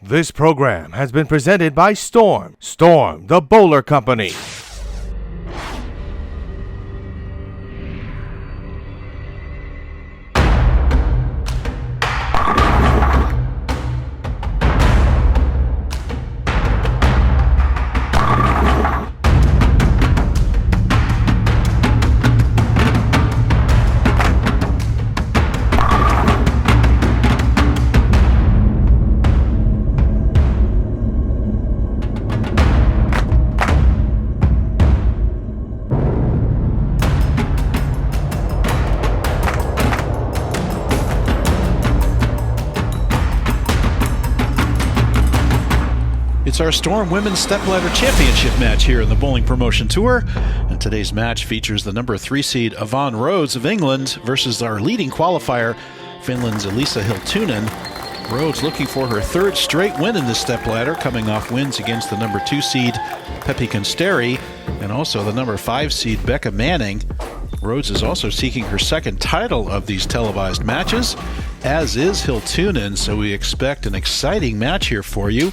This program has been presented by Storm. Storm, the bowler company. It's our Storm Women's Stepladder Championship match here in the Bowling Promotion Tour. And today's match features the number 3 seed Avan Rhodes of England versus our leading qualifier, Finland's Eliisa Hiltunen. Rhodes looking for her 3rd straight win in this stepladder, coming off wins against the number 2 seed Pepi Consteri and also the number 5 seed Becca Manning. Rhodes is also seeking her 2nd title of these televised matches, as is Hiltunen, so we expect an exciting match here for you.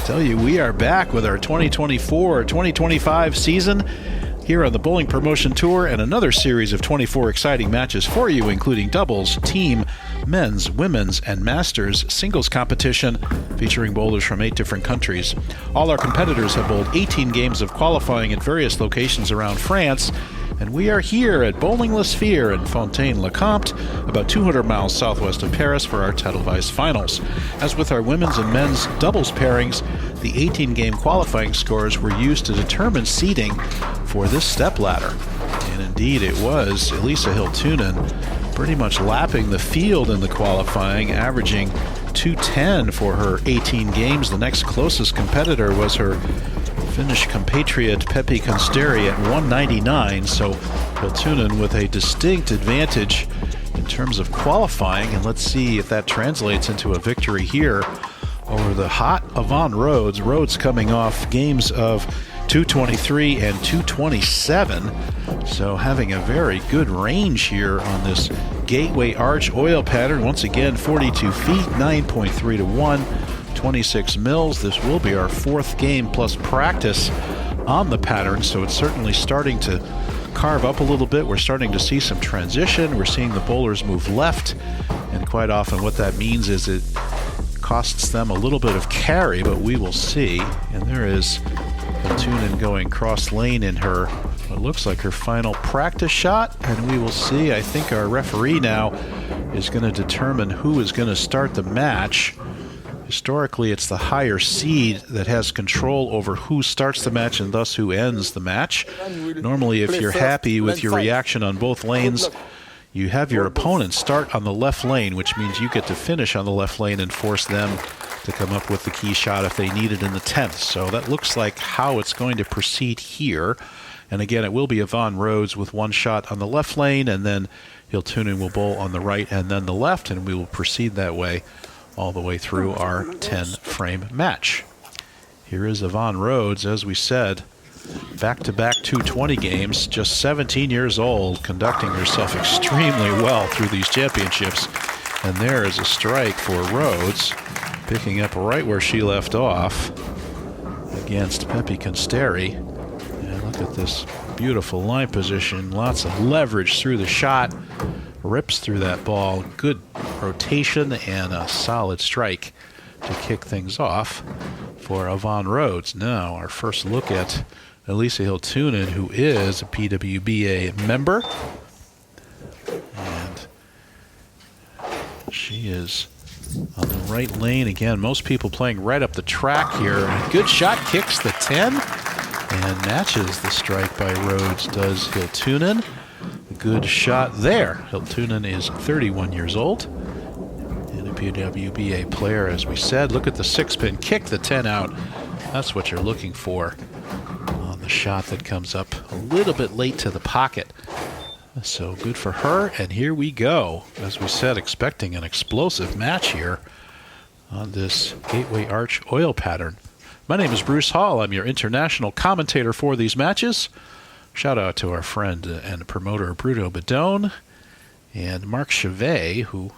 Tell you, we are back with our 2024-2025 season here on the Bowling Promotion Tour, and another series of 24 exciting matches for you, including doubles, team, men's, women's, and masters singles competition featuring bowlers from 8 different countries. All our competitors have bowled 18 games of qualifying at various locations around France, and we are here at Bowling La Sphère in Fontaine, Comte, about 200 miles southwest of Paris for our televised finals. As with our women's and men's doubles pairings, the 18-game qualifying scores were used to determine seeding for this stepladder. And indeed it was Eliisa Hiltunen pretty much lapping the field in the qualifying, averaging 210 for her 18 games. The next closest competitor was her Finnish compatriot Pepi Consteri at 199, so Hiltunen with a distinct advantage in terms of qualifying, and let's see if that translates into a victory here over the hot Avan Rhodes. Rhodes coming off games of 223 and 227, so having a very good range here on this gateway arch oil pattern. Once again, 42 feet, 9.3 to 1. 26 mils. This will be our 4th game plus practice on the pattern, so it's certainly starting to carve up a little bit. We're starting to see some transition. We're seeing the bowlers move left, and quite often what that means is it costs them a little bit of carry, but we will see. And there is Hiltunen going cross lane in her what looks like her final practice shot, and we will see. I think our referee now is going to determine who is going to start the match. Historically, it's the higher seed that has control over who starts the match and thus who ends the match. Normally, if you're happy with your reaction on both lanes, you have your opponent start on the left lane, which means you get to finish on the left lane and force them to come up with the key shot if they need it in the 10th. So that looks like how it's going to proceed here. And again, it will be Avan Rhodes with 1 shot on the left lane, and then Hiltunen will bowl on the right and then the left, and we will proceed that way all the way through our 10-frame match. Here is Avan Rhodes, as we said, back-to-back 220 games, just 17 years old, conducting herself extremely well through these championships. And there is a strike for Rhodes, picking up right where she left off against Pepi Consteri. And look at this beautiful line position, lots of leverage through the shot. Rips through that ball, good rotation and a solid strike to kick things off for Avan Rhodes. Now our first look at Eliisa Hiltunen, who is a PWBA member, and she is on the right lane again. Most people playing right up the track here. Good shot, kicks the 10 and matches the strike by Rhodes, does Hiltunen. Good shot there. Hiltunen is 31 years old and a PWBA player, as we said. Look at the 6-pin kick, the 10 out. That's what you're looking for on the shot that comes up a little bit late to the pocket. So good for her, and here we go. As we said, expecting an explosive match here on this Gateway Arch oil pattern. My name is Bruce Hall. I'm your international commentator for these matches. Shout out to our friend and promoter Bruno Bidone and Marc Chavet, who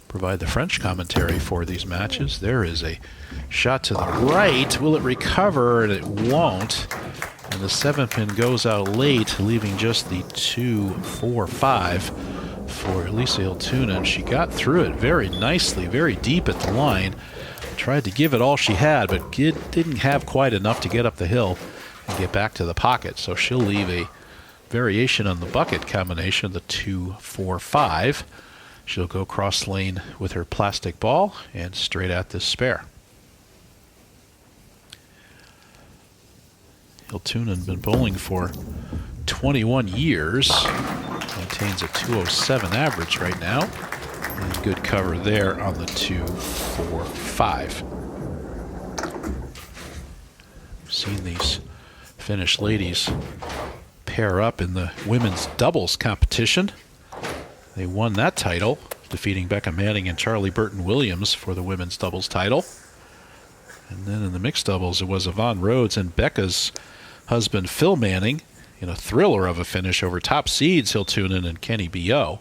provide the French commentary for these matches. There is a shot to the right. Will it recover? And it won't. And the 7-pin goes out late, leaving just the 2-4-5 for Eliisa Hiltunen. She got through it very nicely, very deep at the line. Tried to give it all she had, but didn't have quite enough to get up the hill and get back to the pocket. So she'll leave a variation on the bucket combination, the 2-4-5. She'll go cross lane with her plastic ball and straight at this Sphère. Hiltunen been bowling for 21 years. Maintains a 207 average right now. And good cover there on the 2-4-5. We've seen these Finnish ladies pair up in the women's doubles competition. They won that title, defeating Becca Manning and Charlie Burton-Williams for the women's doubles title. And then in the mixed doubles, it was Avan Rhodes and Becca's husband Phil Manning in a thriller of a finish over top seeds Hiltunen and Kenny B.O.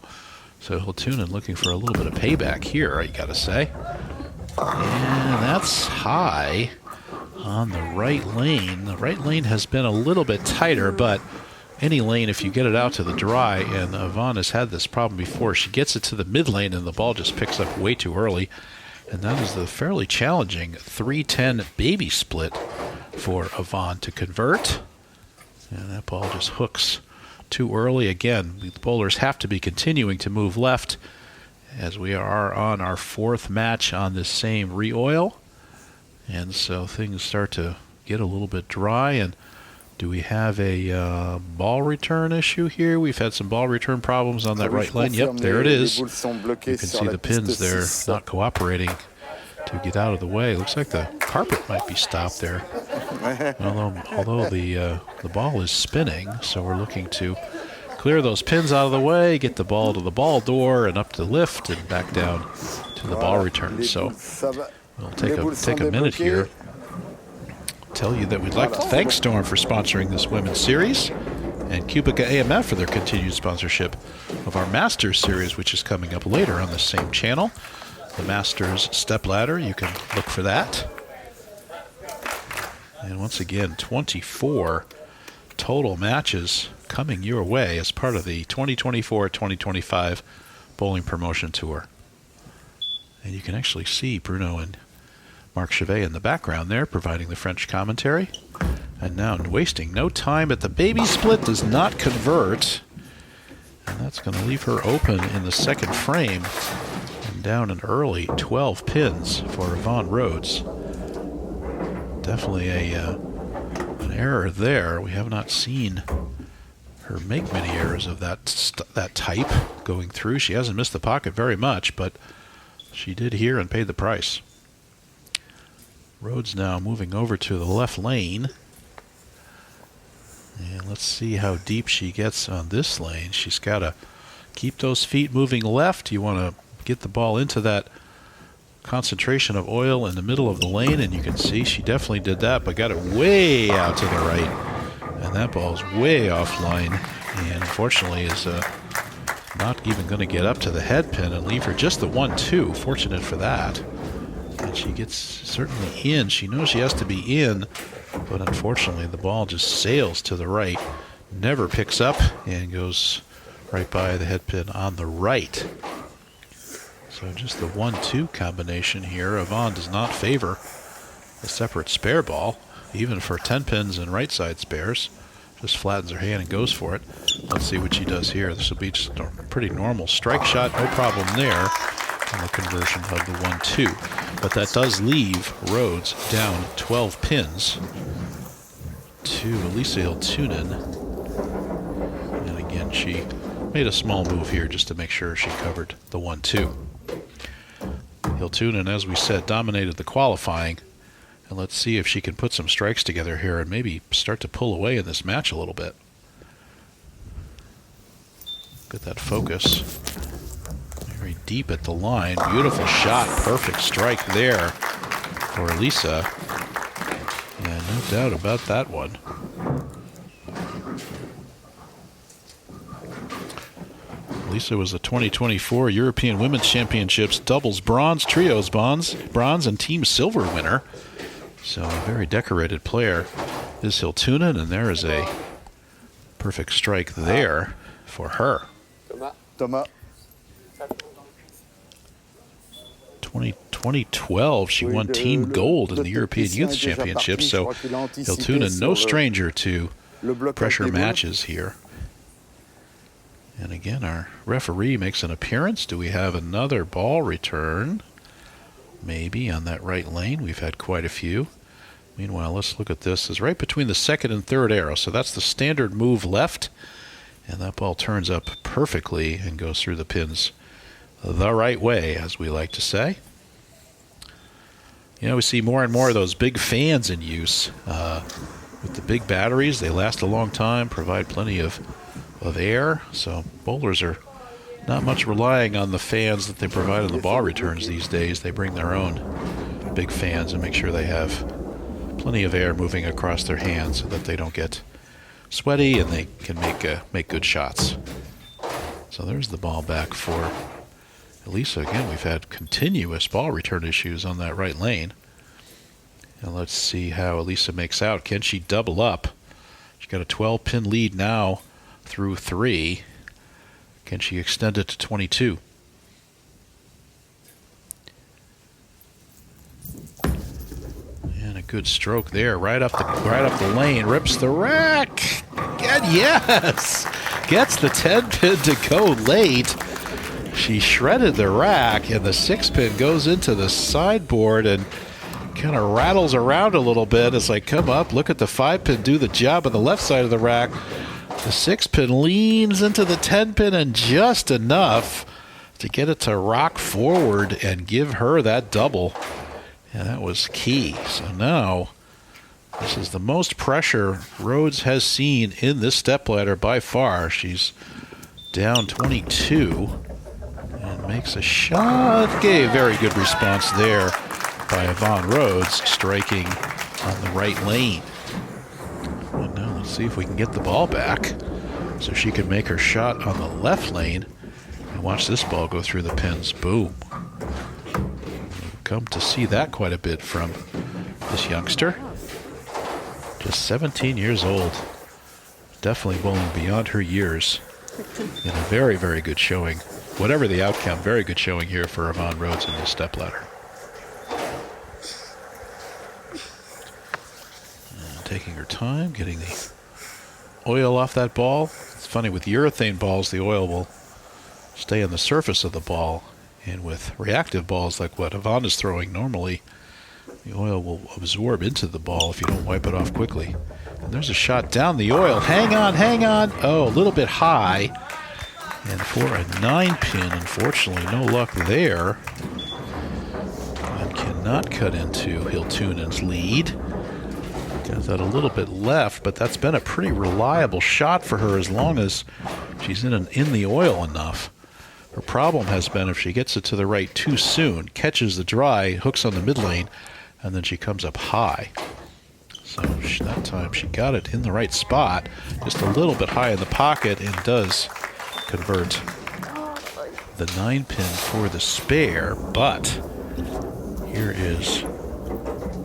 So Hiltunen looking for a little bit of payback here, you gotta say. And that's high on the right lane. The right lane has been a little bit tighter, but any lane, if you get it out to the dry, and Avan has had this problem before, she gets it to the mid lane and the ball just picks up way too early. And that is the fairly challenging 3-10 baby split for Avan to convert. And that ball just hooks too early. Again, the bowlers have to be continuing to move left as we are on our 4th match on this same re-oil. And so things start to get a little bit dry. And do we have a ball return issue here? We've had some ball return problems on that right lane. Yep, there it is. You can see the pins there not cooperating to get out of the way. Looks like the carpet might be stopped there. Although the ball is spinning, so we're looking to clear those pins out of the way, get the ball to the ball door and up to lift and back down to the ball return. So we'll take a minute here. Tell you that we'd like to thank Storm for sponsoring this women's series and Cubica AMF for their continued sponsorship of our Masters series, which is coming up later on the same channel. The Masters stepladder, you can look for that. And once again, 24 total matches coming your way as part of the 2024-2025 Bowling Promotion Tour. And you can actually see Bruno and Marc Chavet in the background there, providing the French commentary. And now wasting no time, but the baby split does not convert. And that's going to leave her open in the 2nd frame. And down an early 12 pins for Avan Rhodes. Definitely an error there. We have not seen her make many errors of that type going through. She hasn't missed the pocket very much, but she did here and paid the price. Rhodes now moving over to the left lane. And let's see how deep she gets on this lane. She's got to keep those feet moving left. You want to get the ball into that concentration of oil in the middle of the lane, and you can see she definitely did that, but got it way out to the right. And that ball's way offline, and unfortunately is not even going to get up to the head pin and leave her just the 1-2. Fortunate for that. And she gets certainly in. She knows she has to be in, but unfortunately the ball just sails to the right, never picks up, and goes right by the head pin on the right. So just the 1-2 combination here. Avan does not favor a separate spare ball, even for 10 pins and right side spares. Just flattens her hand and goes for it. Let's see what she does here. This will be just a pretty normal strike shot, no problem there. And the conversion of the 1-2. But that does leave Rhodes down 12 pins to Eliisa Hiltunen. And again, she made a small move here just to make sure she covered the 1-2. Hiltunen, as we said, dominated the qualifying. And let's see if she can put some strikes together here and maybe start to pull away in this match a little bit. Get that focus. Very deep at the line. Beautiful shot. Perfect strike there for Eliisa. And no doubt about that one. Eliisa was the 2024 European Women's Championships doubles bronze, trios bronze, and team silver winner. So a very decorated player is Hiltunen, and there is a perfect strike there for her. 2012, she won team gold in the European Youth Championships, so Hiltunen no stranger to pressure matches here. And again, our referee makes an appearance. Do we have another ball return? Maybe on that right lane. We've had quite a few. Meanwhile, let's look at this. It's right between the second and third arrow. So that's the standard move left. And that ball turns up perfectly and goes through the pins the right way, as we like to say. You know, we see more and more of those big fans in use. With the big batteries, they last a long time, provide plenty of air. So bowlers are not much relying on the fans that they provide in the ball returns these days. They bring their own big fans and make sure they have plenty of air moving across their hands so that they don't get sweaty and they can make good shots. So there's the ball back for Eliisa. Again, we've had continuous ball return issues on that right lane. And let's see how Eliisa makes out. Can she double up? She's got a 12-pin lead now through 3. Can she extend it to 22? And a good stroke there, right up the lane, rips the rack, and yes, gets the 10-pin to go late. She shredded the rack, and the 6-pin goes into the sideboard and kind of rattles around a little bit. It's like, come up, look at the 5-pin do the job on the left side of the rack. The 6-pin leans into the 10-pin and just enough to get it to rock forward and give her that double. And that was key. So now this is the most pressure Rhodes has seen in this stepladder by far. She's down 22 and makes a shot. Okay, very good response there by Avan Rhodes, striking on the right lane. And now let's see if we can get the ball back so she can make her shot on the left lane. And watch this ball go through the pins. Boom. We've come to see that quite a bit from this youngster. Just 17 years old. Definitely bowling beyond her years. And a very, very good showing. Whatever the outcome, very good showing here for Avan Rhodes in this stepladder. Taking her time, getting the oil off that ball. It's funny, with urethane balls, the oil will stay on the surface of the ball. And with reactive balls like what Avan is throwing normally, the oil will absorb into the ball if you don't wipe it off quickly. And there's a shot down the oil. Hang on, hang on. Oh, a little bit high. And for a 9-pin, unfortunately, no luck there. And cannot cut into Hiltunen's lead. Got that a little bit left, but that's been a pretty reliable shot for her as long as she's in the oil enough. Her problem has been if she gets it to the right too soon, catches the dry, hooks on the mid lane, and then she comes up high. So that time she got it in the right spot, just a little bit high in the pocket, and does convert the 9-pin for the spare. But here is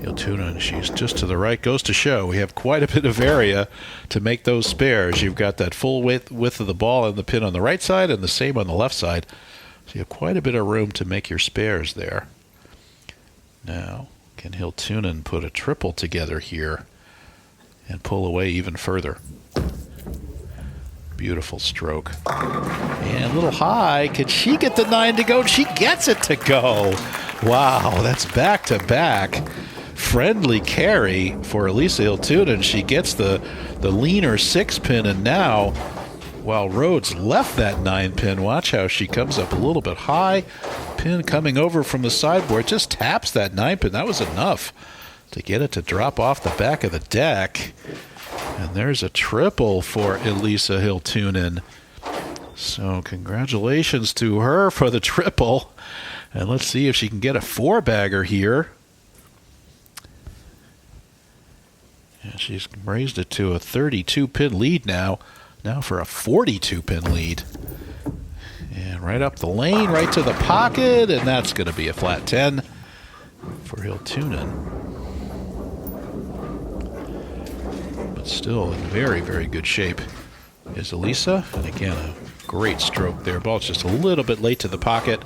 Hiltunen. She's just to the right. Goes to show we have quite a bit of area to make those spares. You've got that full width of the ball and the pin on the right side and the same on the left side. So you have quite a bit of room to make your spares there. Now, can Hiltunen put a triple together here and pull away even further? Beautiful stroke. And a little high. Can she get the 9 to go? She gets it to go. Wow, that's back-to-back. Friendly carry for Eliisa Hiltunen. She gets the leaner 6-pin, and now, while Rhodes left that 9-pin, watch how she comes up a little bit high. Pin coming over from the sideboard, just taps that 9-pin. That was enough to get it to drop off the back of the deck. And there's a triple for Eliisa Hiltunen. So congratulations to her for the triple. And let's see if she can get a 4-bagger here. And she's raised it to a 32-pin lead now for a 42-pin lead. And right up the lane, right to the pocket, and that's going to be a flat 10 for Hiltunen. But still in very, very good shape is Eliisa. And again, a great stroke there. Ball's just a little bit late to the pocket.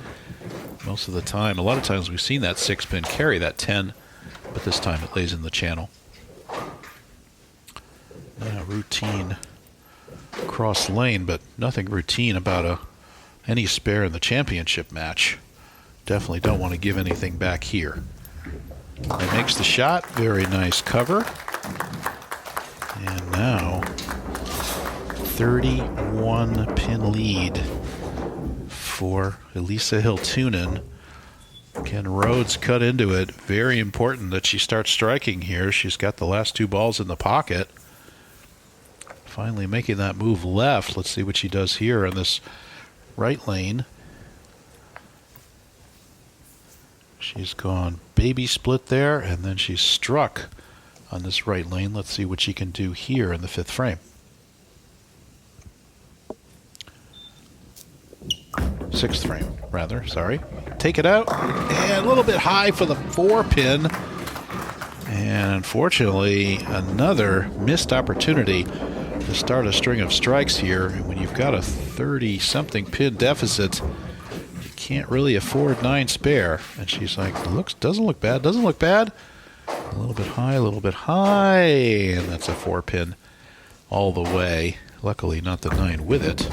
Most of the time, a lot of times we've seen that 6-pin carry that 10, but this time it lays in the channel. Now routine cross lane, but nothing routine about any spare in the championship match. Definitely don't want to give anything back here. And makes the shot. Very nice cover. And now 31 pin lead for Eliisa Hiltunen. Can Rhodes cut into it? Very important that she starts striking here. She's got the last 2 balls in the pocket. Finally making that move left. Let's see what she does here on this right lane. She's gone baby split there, and then she's struck on this right lane. Let's see what she can do here in the 5th frame. 6th frame, rather, sorry. Take it out, and a little bit high for the 4-pin. And unfortunately, another missed opportunity to start a string of strikes here. When you've got a 30-something pin deficit, you can't really afford 9 spare. And she's like, doesn't look bad, doesn't look bad. A little bit high, a little bit high, and that's a 4-pin all the way. Luckily, not the 9 with it.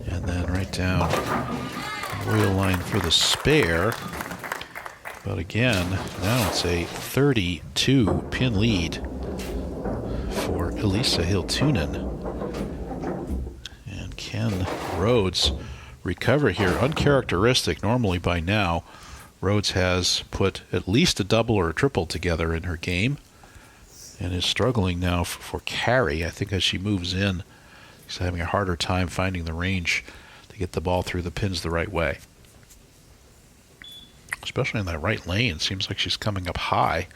And then right down oil line for the spare. But again, now it's a 32 pin lead for Eliisa Hiltunen. And can Rhodes recover here? Uncharacteristic. Normally by now, Rhodes has put at least a double or a triple together in her game and is struggling now for carry. I think as she moves in, she's having a harder time finding the range to get the ball through the pins the right way. Especially in that right lane. Seems like she's coming up high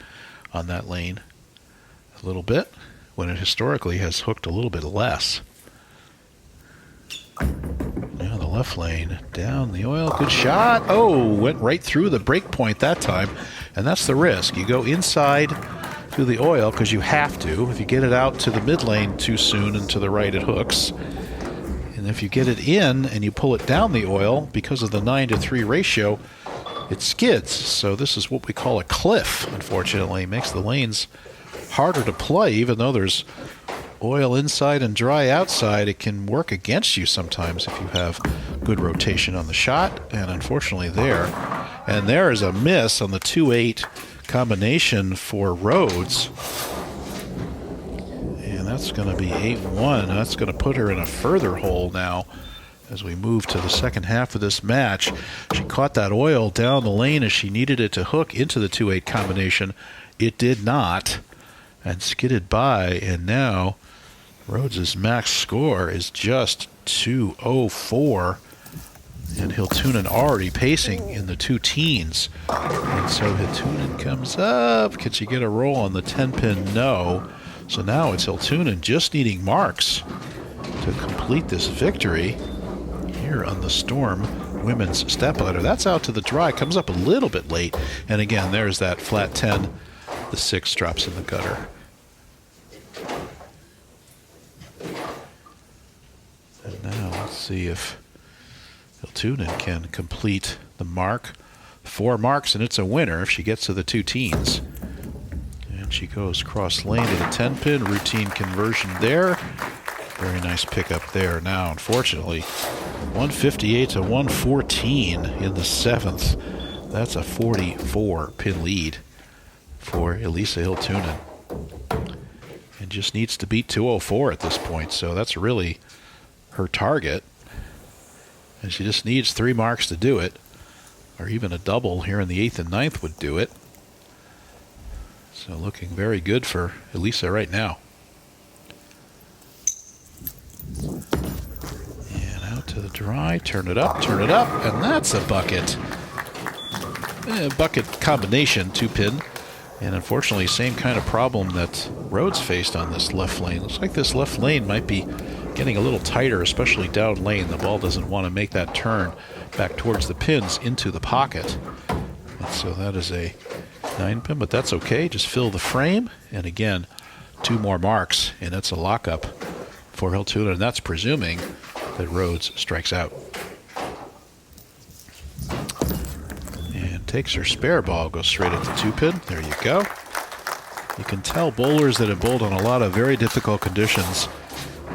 on that lane a little bit, when it historically has hooked a little bit less. Now the left lane, down the oil, good shot. Oh, went right through the break point that time, and that's the risk. You go inside to the oil because you have to. If you get it out to the mid lane too soon and to the right, it hooks. And if you get it in and you pull it down the oil, because of the 9-to-3 ratio, it skids. So this is what we call a cliff, unfortunately. It makes the lanes harder to play. Even though there's oil inside and dry outside, it can work against you sometimes if you have good rotation on the shot. And unfortunately there is a miss on the 2-8 combination for Rhodes. And that's going to be 8-1. That's going to put her in a further hole now as we move to the second half of this match. She caught that oil down the lane as she needed it to hook into the 2-8 combination. It did not, and skidded by, and now Rhodes' max score is just 204, and Hiltunen already pacing in the 2 teens. And so Hiltunen comes up. Can she get a roll on the 10-pin? No. So now it's Hiltunen just needing marks to complete this victory here on the Storm women's stepladder. That's out to the dry, comes up a little bit late, and again there's that flat 10. The 6 drops in the gutter. And now let's see if Hiltunen can complete the mark. 4 marks and it's a winner if she gets to the 2 teens. And she goes cross lane to the 10-pin. Routine conversion there. Very nice pickup there. Now, unfortunately, 158 to 114 in the 7th. That's a 44-pin lead for Eliisa Hiltunen. And just needs to beat 204 at this point, so that's really her target. And she just needs 3 marks to do it, or even a double here in the 8th and 9th would do it. So looking very good for Eliisa right now. And out to the dry, turn it up, and that's a bucket. Bucket combination, 2-pin. And unfortunately, same kind of problem that Rhodes faced on this left lane. Looks like this left lane might be getting a little tighter, especially down lane. The ball doesn't want to make that turn back towards the pins into the pocket. And so that is a 9-pin, but that's okay. Just fill the frame. And again, 2 more marks, and that's a lockup for Hiltunen. And that's presuming that Rhodes strikes out. And takes her spare ball, goes straight at the 2-pin. There you go. You can tell bowlers that have bowled on a lot of very difficult conditions,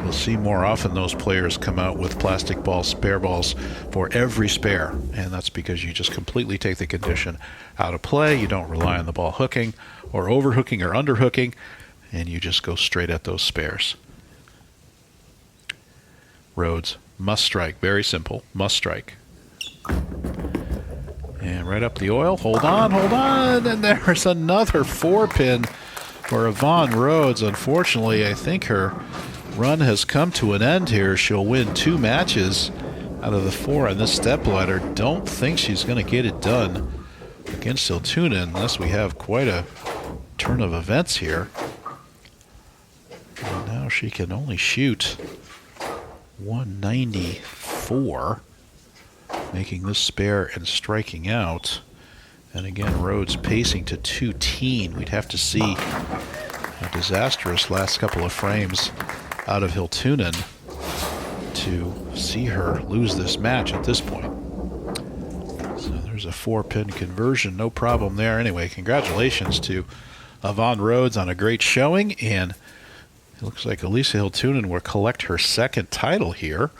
you'll see more often those players come out with plastic balls, spare balls for every spare. And that's because you just completely take the condition out of play. You don't rely on the ball hooking or overhooking or underhooking, and you just go straight at those spares. Rhodes must strike. Very simple. Must strike. And right up the oil. Hold on, hold on. And there's another 4-pin for Avan Rhodes. Unfortunately, I think her run has come to an end here. She'll win 2 matches out of the 4 on this stepladder. Don't think she's going to get it done against Hiltunen unless we have quite a turn of events here. And now she can only shoot 194, making this spare and striking out. And again, Rhodes pacing to 2-teen. We'd have to see a disastrous last couple of frames out of Hiltunen to see her lose this match at this point. So there's a 4-pin conversion, no problem there. Anyway, congratulations to Avan Rhodes on a great showing, and it looks like Eliisa Hiltunen will collect her 2nd title here.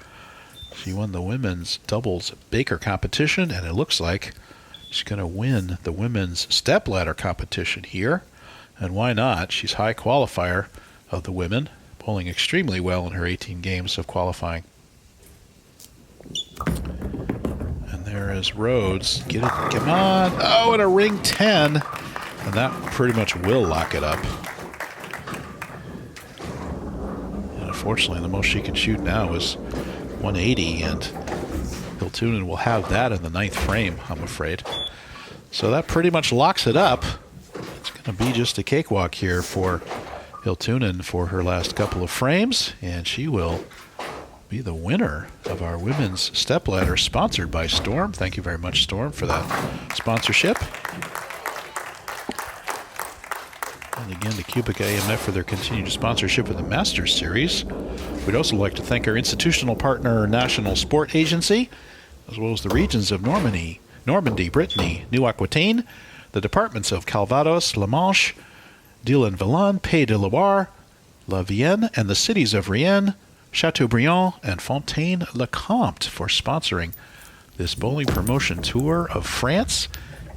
She won the women's doubles Baker competition, and it looks like she's going to win the women's stepladder competition here. And why not? She's high qualifier of the women, bowling extremely well in her 18 games of qualifying. And there is Rhodes. Get it. Come on. Oh, and a ring 10. And that pretty much will lock it up. And unfortunately, the most she can shoot now is 180, and Hiltunen will have that in the 9th frame, I'm afraid. So that pretty much locks it up. It's going to be just a cakewalk here for Hiltunen for her last couple of frames, and she will be the winner of our women's stepladder, sponsored by Storm. Thank you very much, Storm, for that sponsorship. And again, to Cubic AMF for their continued sponsorship of the Masters Series. We'd also like to thank our institutional partner, National Sport Agency, as well as the regions of Normandy, Brittany, New-Aquitaine, the departments of Calvados, La Manche, Dillon-Vallon, Pays de Loire, La Vienne, and the cities of Rienne, Chateaubriand, and Fontaine-le-Comte for sponsoring this bowling promotion tour of France.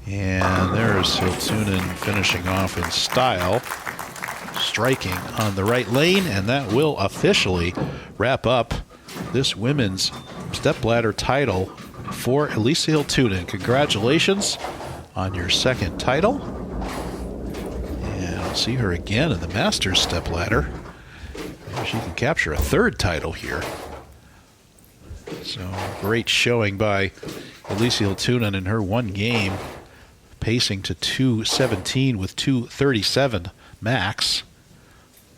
And there's Hiltunen finishing off in style, striking on the right lane, and that will officially wrap up this women's stepladder title for Eliisa Hiltunen. Congratulations on your 2nd title. And I'll see her again in the Masters stepladder. Maybe she can capture a 3rd title here. So great showing by Eliisa Hiltunen in her 1 game, pacing to 217 with 237 max.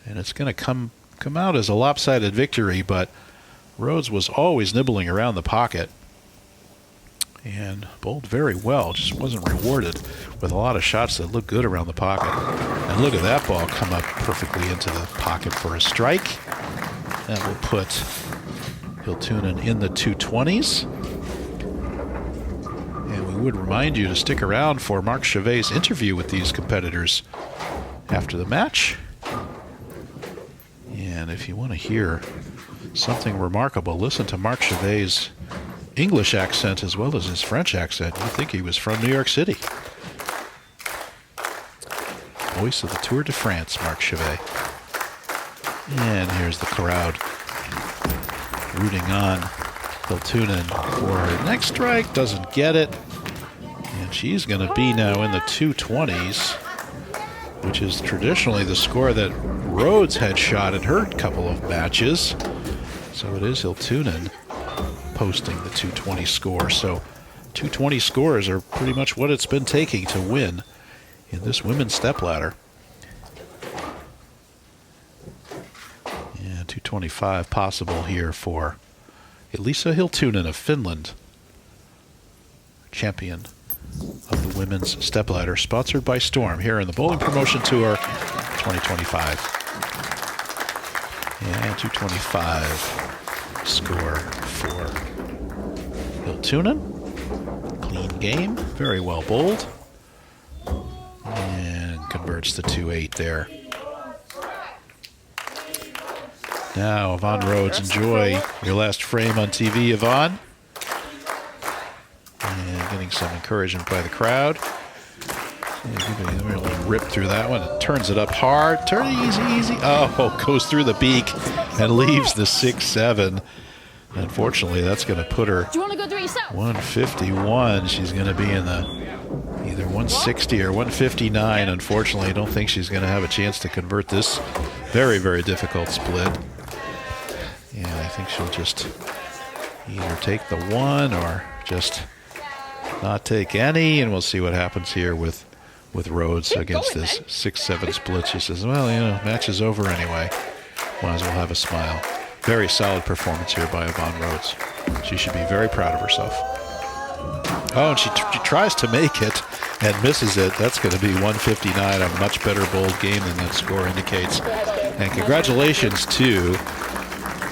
And it's going to come out as a lopsided victory, but Rhodes was always nibbling around the pocket and bowled very well. Just wasn't rewarded with a lot of shots that looked good around the pocket. And look at that ball come up perfectly into the pocket for a strike. That will put Hiltunen in the 220s. And we would remind you to stick around for Marc Chavet's interview with these competitors after the match. And if you want to hear something remarkable, listen to Marc Chavet's English accent as well as his French accent. You'd think he was from New York City. Voice of the Tour de France, Marc Chavet. And here's the crowd rooting on Hiltunen for her next strike. Doesn't get it. And she's going to be now in the 220s, which is traditionally the score that Rhodes had shot in her couple of matches. So it is Hiltunen posting the 220 score. So 220 scores are pretty much what it's been taking to win in this women's stepladder. And 225 possible here for Eliisa Hiltunen of Finland, champion of the women's stepladder, sponsored by Storm here in the Bowling Promotion Tour 2025. And 225 score for Hiltunen. Clean game, very well bowled, and converts the 2-8 there. Now, Avan Rhodes, enjoy your last frame on TV, Avan. And getting some encouragement by the crowd. Really rip through that one. It turns it up hard. Turn it easy, easy. Oh, goes through the beak and leaves the 6-7. Unfortunately, that's going to put her 151. She's going to be in the either 160 or 159. Unfortunately, I don't think she's going to have a chance to convert this very, very difficult split. And I think she'll just either take the 1 or just not take any, and we'll see what happens here with Rhodes against this 6-7 split. She says, well, you know, match is over anyway. Might as well have a smile. Very solid performance here by Avan Rhodes. She should be very proud of herself. Oh, and she tries to make it and misses it. That's going to be 159, a much better bowled game than that score indicates. And congratulations to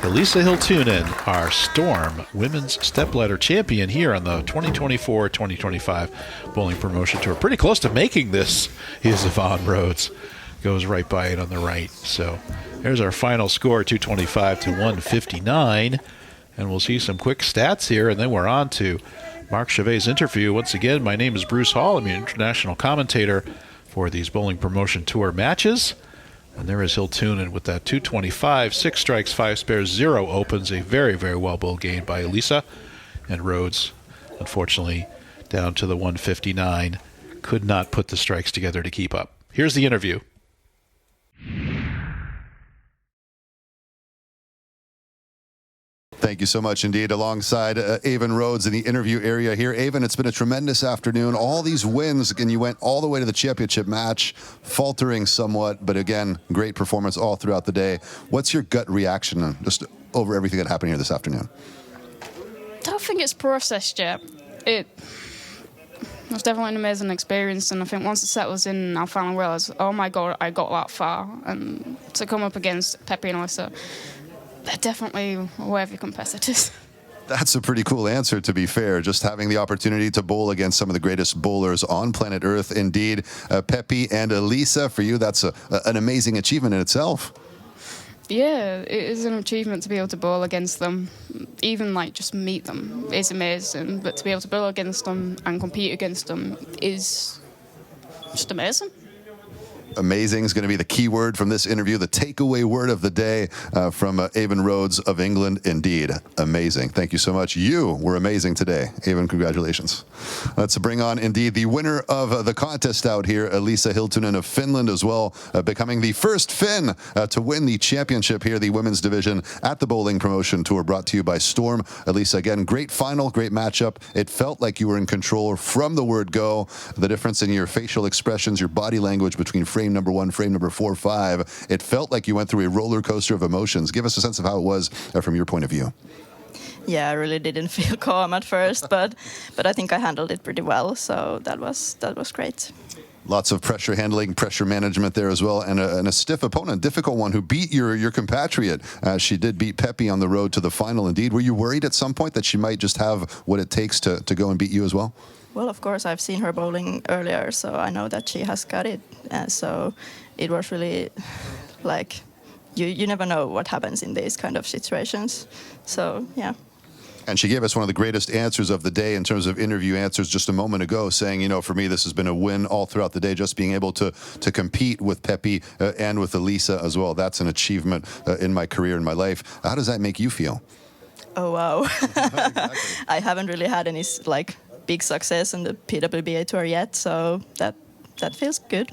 Eliisa Hiltunen, our Storm Women's Stepladder champion here on the 2024-2025 Bowling Promotion Tour. Pretty close to making this is Avan Rhodes. Goes right by it on the right. So there's our final score, 225 to 159. And we'll see some quick stats here, and then we're on to Marc Chavet's interview. Once again, my name is Bruce Hall. I'm your international commentator for these Bowling Promotion Tour matches. And there is Hiltunen with that 225, 6 strikes, 5 spares, 0 opens. A very, very well bowled game by Eliisa. And Rhodes, unfortunately, down to the 159. Could not put the strikes together to keep up. Here's the interview. Thank you so much indeed. Alongside Avan Rhodes in the interview area here. Avan, it's been a tremendous afternoon. All these wins, and you went all the way to the championship match, faltering somewhat, but again, great performance all throughout the day. What's your gut reaction just over everything that happened here this afternoon? I don't think it's processed yet. It was definitely an amazing experience, and I think once the set was in, I finally realised, oh my God, I got that far. And to come up against Pepe and Eliisa, they're definitely worthy competitors. That's a pretty cool answer, to be fair. Just having the opportunity to bowl against some of the greatest bowlers on planet Earth. Indeed, Pepe and Eliisa, for you, that's an amazing achievement in itself. Yeah, it is an achievement to be able to bowl against them. Even like just meet them is amazing, but to be able to bowl against them and compete against them is just amazing. Amazing is going to be the key word from this interview, the takeaway word of the day from Avan Rhodes of England. Indeed, amazing. Thank you so much. You were amazing today. Avan, congratulations. Let's bring on, indeed, the winner of the contest out here, Eliisa Hiltunen of Finland as well, becoming the first Finn to win the championship here, the women's division at the Bowling Promotion Tour, brought to you by Storm. Eliisa, again, great final, great matchup. It felt like you were in control from the word go. The difference in your facial expressions, your body language between frame number 1, frame number 4, 5. It felt like you went through a roller coaster of emotions. Give us a sense of how it was from your point of view. Yeah, I really didn't feel calm at first, but I think I handled it pretty well. So that was great. Lots of pressure handling, pressure management there as well, and a stiff opponent, difficult one, who beat your compatriot. She did beat Pepe on the road to the final. Indeed, were you worried at some point that she might just have what it takes to go and beat you as well? Well, of course, I've seen her bowling earlier, so I know that she has got it. So it was really like, you never know what happens in these kind of situations. So, yeah. And she gave us one of the greatest answers of the day in terms of interview answers just a moment ago, saying, you know, for me, this has been a win all throughout the day, just being able to compete with Pepe and with Eliisa as well. That's an achievement in my career, in my life. How does that make you feel? Oh, wow. Exactly. I haven't really had any, like, big success in the PWBA tour yet, so that feels good.